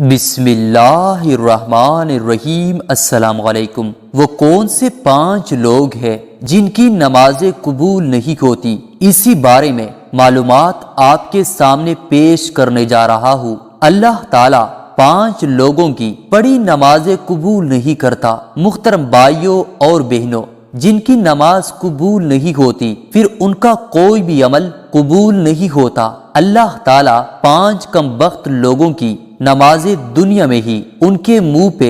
بسم اللہ الرحمن الرحیم۔ السلام علیکم۔ وہ کون سے 5 لوگ ہیں جن کی نمازیں قبول نہیں ہوتی؟ اسی بارے میں معلومات آپ کے سامنے پیش کرنے جا رہا ہوں۔ اللہ تعالیٰ 5 لوگوں کی پڑھی نمازیں قبول نہیں کرتا۔ محترم بھائیوں اور بہنوں، جن کی نماز قبول نہیں ہوتی پھر ان کا کوئی بھی عمل قبول نہیں ہوتا۔ اللہ تعالیٰ 5 کم بخت لوگوں کی نمازیں دنیا میں ہی ان کے منہ پہ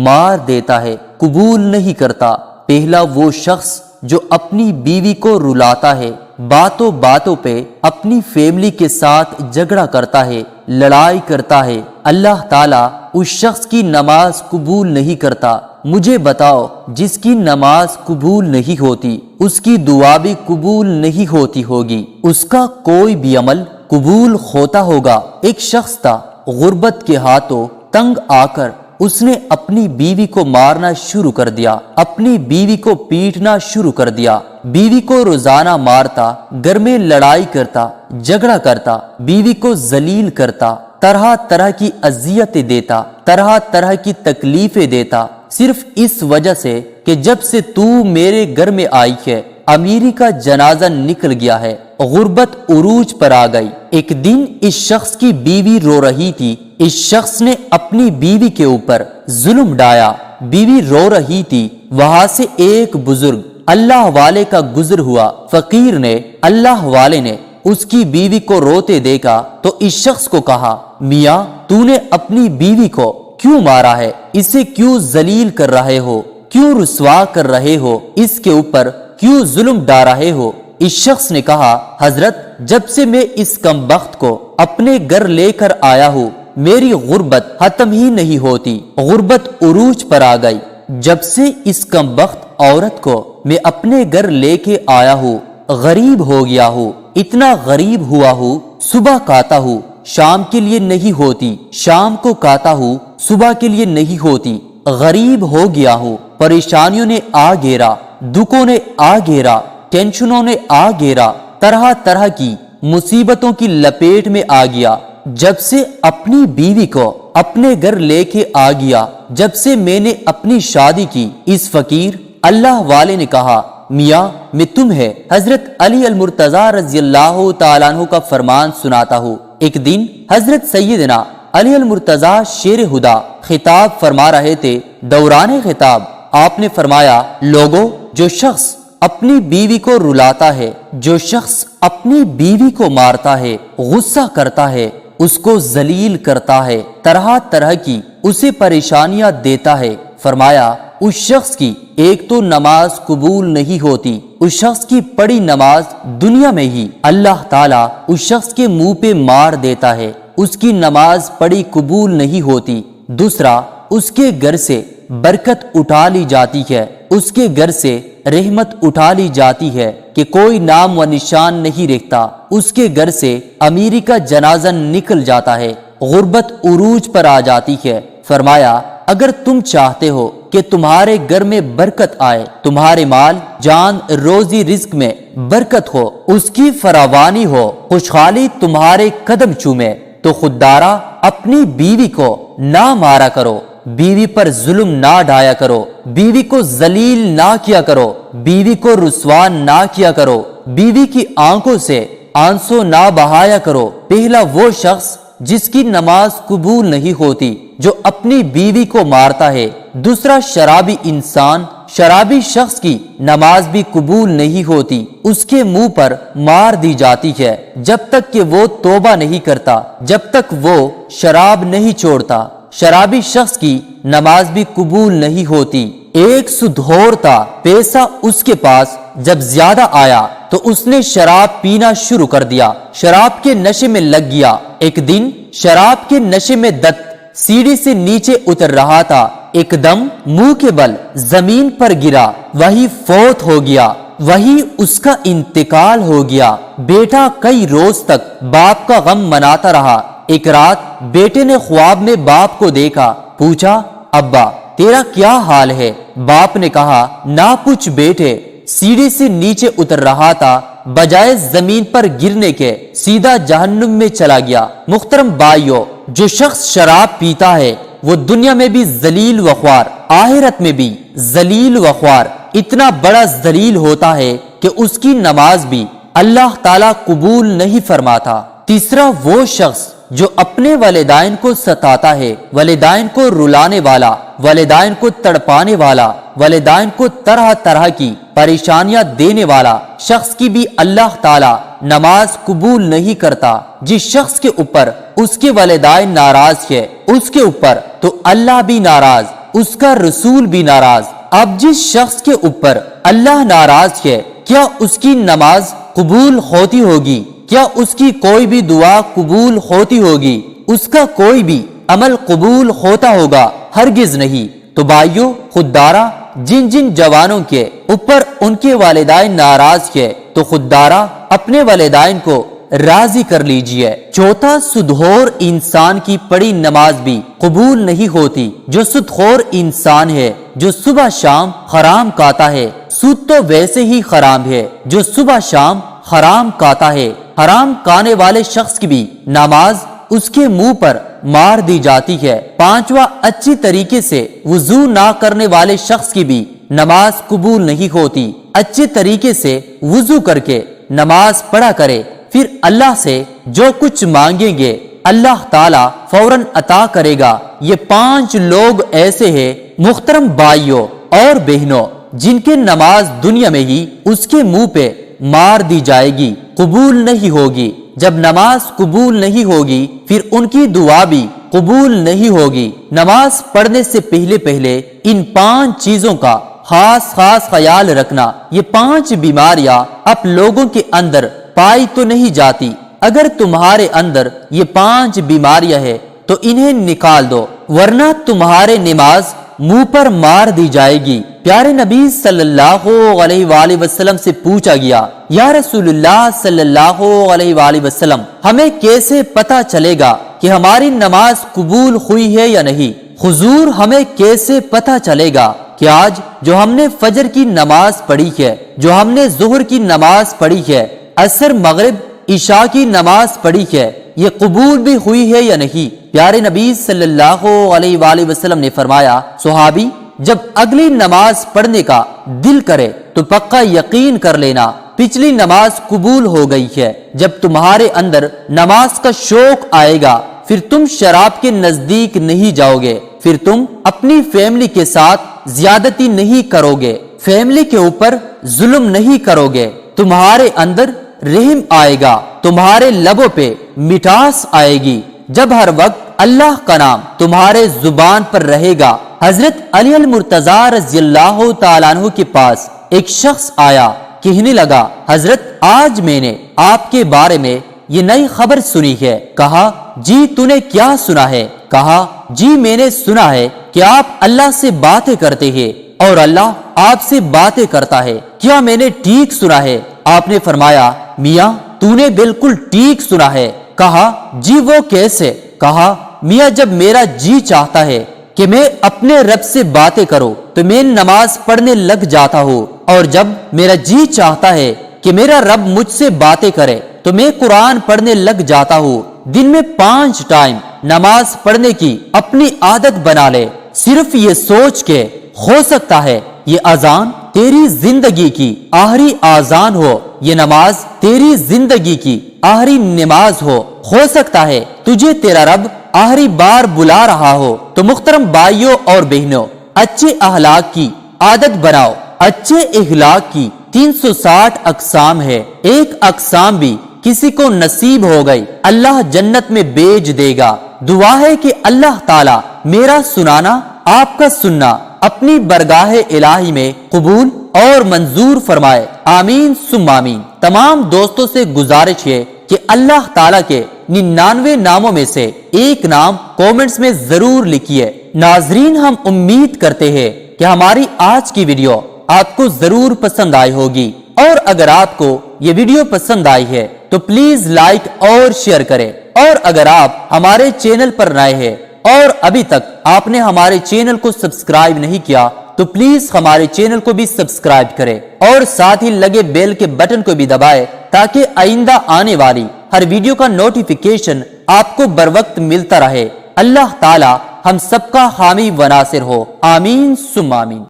مار دیتا ہے، قبول نہیں کرتا۔ پہلا وہ شخص جو اپنی بیوی کو رلاتا ہے، باتوں باتوں پہ اپنی فیملی کے ساتھ جھگڑا کرتا ہے، لڑائی کرتا ہے، اللہ تعالیٰ اس شخص کی نماز قبول نہیں کرتا۔ مجھے بتاؤ، جس کی نماز قبول نہیں ہوتی اس کی دعا بھی قبول نہیں ہوتی ہوگی، اس کا کوئی بھی عمل قبول ہوتا ہوگا۔ ایک شخص تھا، غربت کے ہاتھوں تنگ آ کر اس نے اپنی بیوی کو مارنا شروع کر دیا، اپنی بیوی کو پیٹنا شروع کر دیا، بیوی کو روزانہ مارتا، گھر میں لڑائی کرتا، جھگڑا کرتا، بیوی کو ذلیل کرتا، طرح طرح کی اذیتیں دیتا، طرح طرح کی تکلیفیں دیتا، صرف اس وجہ سے کہ جب سے تو میرے گھر میں آئی ہے امیری کا جنازہ نکل گیا ہے، غربت عروج پر آ گئی۔ ایک دن اس شخص کی بیوی رو رہی تھی، اس شخص نے اپنی بیوی کے اوپر ظلم ڈھایا، بیوی رو رہی تھی، وہاں سے ایک بزرگ اللہ والے کا گزر ہوا، فقیر نے، اللہ والے نے اس کی بیوی کو روتے دیکھا تو اس شخص کو کہا، میاں تو نے اپنی بیوی کو کیوں مارا ہے؟ اسے کیوں ذلیل کر رہے ہو؟ کیوں رسوا کر رہے ہو؟ اس کے اوپر کیوں ظلم ڈال رہے ہو؟ اس شخص نے کہا، حضرت جب سے میں اس کم بخت کو اپنے گھر لے کر آیا ہوں میری غربت ختم ہی نہیں ہوتی، غربت عروج پر آ گئی۔ جب سے اس کم بخت عورت کو میں اپنے گھر لے کے آیا ہوں غریب ہو گیا ہوں، اتنا غریب ہوا ہوں، صبح کھاتا ہوں شام کے لیے نہیں ہوتی، شام کو کھاتا ہوں صبح کے لیے نہیں ہوتی، غریب ہو گیا ہوں، پریشانیوں نے آ گھیرا، دکھوں نے آ گھیرا، ٹینشنوں نے آ گھیرا، طرح طرح کی مصیبتوں کی لپیٹ میں آ گیا۔ جب سے اپنی بیوی کو اپنے گھر لے کے آ گیا، جب سے میں نے اپنی شادی کی، اس فقیر اللہ والے نے کہا، میاں میں تمہیں حضرت علی المرتضیٰ رضی اللہ تعالیٰ عنہ کا فرمان سناتا ہوں۔ ایک دن حضرت سیدنا علی المرتضیٰ شیر خدا خطاب فرما رہے تھے۔ دوران خطاب آپ نے فرمایا، لوگوں، جو شخص اپنی بیوی کو رلاتا ہے، جو شخص اپنی بیوی کو مارتا ہے، غصہ کرتا ہے، اس کو ذلیل کرتا ہے، طرح طرح کی اسے پریشانیاں دیتا ہے، فرمایا اس شخص کی ایک تو نماز قبول نہیں ہوتی، اس شخص کی پڑھی نماز دنیا میں ہی اللہ تعالیٰ اس شخص کے منہ پہ مار دیتا ہے، اس کی نماز پڑھی قبول نہیں ہوتی۔ دوسرا، اس کے گھر سے برکت اٹھا لی جاتی ہے، اس کے گھر سے رحمت اٹھا لی جاتی ہے کہ کوئی نام و نشان نہیں رکھتا، اس کے گھر سے امیری کا جنازہ نکل جاتا ہے، غربت عروج پر آ جاتی ہے۔ فرمایا، اگر تم چاہتے ہو کہ تمہارے گھر میں برکت آئے، تمہارے مال جان روزی رزق میں برکت ہو، اس کی فراوانی ہو، خوشحالی تمہارے قدم چومے، تو خوددارا اپنی بیوی کو نہ مارا کرو، بیوی پر ظلم نہ ڈھایا کرو، بیوی کو ذلیل نہ کیا کرو، بیوی کو رسوا نہ کیا کرو، بیوی کی آنکھوں سے آنسو نہ بہایا کرو۔ پہلا وہ شخص جس کی نماز قبول نہیں ہوتی جو اپنی بیوی کو مارتا ہے۔ دوسرا، شرابی انسان، شرابی شخص کی نماز بھی قبول نہیں ہوتی، اس کے منہ پر مار دی جاتی ہے جب تک کہ وہ توبہ نہیں کرتا، جب تک وہ شراب نہیں چھوڑتا، شرابی شخص کی نماز بھی قبول نہیں ہوتی۔ ایک سودخور تھا، پیسہ اس کے پاس جب زیادہ آیا تو اس نے شراب پینا شروع کر دیا، شراب کے نشے میں لگ گیا۔ ایک دن شراب کے نشے میں دت سیڑھی سے نیچے اتر رہا تھا، ایک دم منہ کے بل زمین پر گرا، وہی فوت ہو گیا، وہی اس کا انتقال ہو گیا۔ بیٹا کئی روز تک باپ کا غم مناتا رہا۔ ایک رات بیٹے نے خواب میں باپ کو دیکھا، پوچھا، ابا تیرا کیا حال ہے؟ باپ نے کہا، نہ پوچھ بیٹے، سیڑھی سے نیچے اتر رہا تھا، بجائے زمین پر گرنے کے سیدھا جہنم میں چلا گیا۔ محترم بھائیو، جو شخص شراب پیتا ہے وہ دنیا میں بھی ذلیل و خوار، آخرت میں بھی ذلیل و خوار، اتنا بڑا ذلیل ہوتا ہے کہ اس کی نماز بھی اللہ تعالیٰ قبول نہیں فرماتا۔ تیسرا وہ شخص جو اپنے والدین کو ستاتا ہے، والدین کو رلانے والا، والدین کو تڑپانے والا، والدین کو طرح طرح کی پریشانیاں دینے والا شخص کی بھی اللہ تعالیٰ نماز قبول نہیں کرتا۔ جس شخص کے اوپر اس کے والدین ناراض ہے، اس کے اوپر تو اللہ بھی ناراض، اس کا رسول بھی ناراض۔ اب جس شخص کے اوپر اللہ ناراض ہے، کیا اس کی نماز قبول ہوتی ہوگی؟ کیا اس کی کوئی بھی دعا قبول ہوتی ہوگی؟ اس کا کوئی بھی عمل قبول ہوتا ہوگا؟ ہرگز نہیں۔ تو بھائیو، خوددارا جن جن جوانوں کے اوپر ان کے والدین ناراض ہے تو خوددارا اپنے والدین کو راضی کر لیجئے۔ چوتھا، سودخور انسان کی پڑھی نماز بھی قبول نہیں ہوتی۔ جو سودخور انسان ہے، جو صبح شام حرام کھاتا ہے، سود تو ویسے ہی حرام ہے، جو صبح شام حرام کھاتا ہے، حرام کھانے والے شخص کی بھی نماز اس کے منہ پر مار دی جاتی ہے۔ پانچواں، اچھی طریقے سے وضو نہ کرنے والے شخص کی بھی نماز قبول نہیں ہوتی۔ اچھے طریقے سے وضو کر کے نماز پڑھا کرے، پھر اللہ سے جو کچھ مانگیں گے اللہ تعالیٰ فوراً عطا کرے گا۔ یہ 5 لوگ ایسے ہیں محترم بھائیوں اور بہنوں، جن کے نماز دنیا میں ہی اس کے منہ پہ مار دی جائے گی، قبول نہیں ہوگی۔ جب نماز قبول نہیں ہوگی پھر ان کی دعا بھی قبول نہیں ہوگی۔ نماز پڑھنے سے پہلے ان 5 چیزوں کا خاص خیال رکھنا۔ یہ 5 بیماریاں آپ لوگوں کے اندر پائی تو نہیں جاتی۔ اگر تمہارے اندر یہ 5 بیماریاں ہیں تو انہیں نکال دو، ورنہ تمہارے نماز منہ پر مار دی جائے گی۔ پیارے نبی صلی اللہ علیہ وآلہ وسلم سے پوچھا گیا، یا رسول اللہ صلی اللہ علیہ وآلہ وسلم، ہمیں کیسے پتہ چلے گا کہ ہماری نماز قبول ہوئی ہے یا نہیں؟ حضور، ہمیں کیسے پتہ چلے گا کہ آج جو ہم نے فجر کی نماز پڑھی ہے، جو ہم نے ظہر کی نماز پڑھی ہے، عصر، مغرب، عشاء کی نماز پڑھی ہے، یہ قبول بھی ہوئی ہے یا نہیں؟ پیارے نبی صلی اللہ علیہ وآلہ وسلم نے فرمایا، صحابی، جب اگلی نماز پڑھنے کا دل کرے تو پکا یقین کر لینا پچھلی نماز قبول ہو گئی ہے۔ جب تمہارے اندر نماز کا شوق آئے گا پھر تم شراب کے نزدیک نہیں جاؤ گے، پھر تم اپنی فیملی کے ساتھ زیادتی نہیں کرو گے، فیملی کے اوپر ظلم نہیں کرو گے، تمہارے اندر رحم آئے گا، تمہارے لبوں پہ مٹھاس آئے گی۔ جب ہر وقت اللہ کا نام تمہارے زبان پر رہے گا۔ حضرت علی المرتضیٰ رضی اللہ تعالیٰ عنہ کے پاس ایک شخص آیا، کہنے لگا، حضرت آج میں نے آپ کے بارے میں یہ نئی خبر سنی ہے۔ کہا، جی تو نے کیا سنا ہے؟ کہا، جی میں نے سنا ہے کہ آپ اللہ سے باتیں کرتے ہیں اور اللہ آپ سے باتیں کرتا ہے، کیا میں نے ٹھیک سنا ہے؟ آپ نے فرمایا، میاں تو نے بالکل ٹھیک سنا ہے۔ کہا، جی وہ کیسے؟ کہا، میاں جب میرا جی چاہتا ہے کہ میں اپنے رب سے باتیں کروں تو میں نماز پڑھنے لگ جاتا ہوں، اور جب میرا جی چاہتا ہے کہ میرا رب مجھ سے باتیں کرے تو میں قرآن پڑھنے لگ جاتا ہوں۔ دن میں 5 ٹائم نماز پڑھنے کی اپنی عادت بنا لے، صرف یہ سوچ کے ہو سکتا ہے یہ اذان تیری زندگی کی آخری اذان ہو، یہ نماز تیری زندگی کی آخری نماز ہو سکتا ہے تجھے تیرا رب آخری بار بلا رہا ہو۔ تو محترم بھائیوں اور بہنوں، اچھے اخلاق کی عادت بناؤ۔ اچھے اخلاق کی 360 اقسام ہے، ایک اقسام بھی کسی کو نصیب ہو گئی اللہ جنت میں بیچ دے گا۔ دعا ہے کہ اللہ تعالیٰ میرا سنانا، آپ کا سننا اپنی برگاہ الہی میں قبول اور منظور فرمائے، آمین ثم آمین۔ تمام دوستوں سے گزارش ہے کہ اللہ تعالیٰ کے 99 ناموں میں سے ایک نام کومنٹس میں ضرور لکھیے۔ ناظرین، ہم امید کرتے ہیں کہ ہماری آج کی ویڈیو آپ کو ضرور پسند آئی ہوگی، اور اگر آپ کو یہ ویڈیو پسند آئی ہے تو پلیز لائک اور شیئر کریں، اور اگر آپ ہمارے چینل پر نئے ہیں اور ابھی تک آپ نے ہمارے چینل کو سبسکرائب نہیں کیا تو پلیز ہمارے چینل کو بھی سبسکرائب کریں، اور ساتھ ہی لگے بیل کے بٹن کو بھی دبائیں تاکہ آئندہ آنے والی ہر ویڈیو کا نوٹیفیکیشن آپ کو بر وقت ملتا رہے۔ اللہ تعالی ہم سب کا حامی و ناصر ہو، آمین ثم آمین۔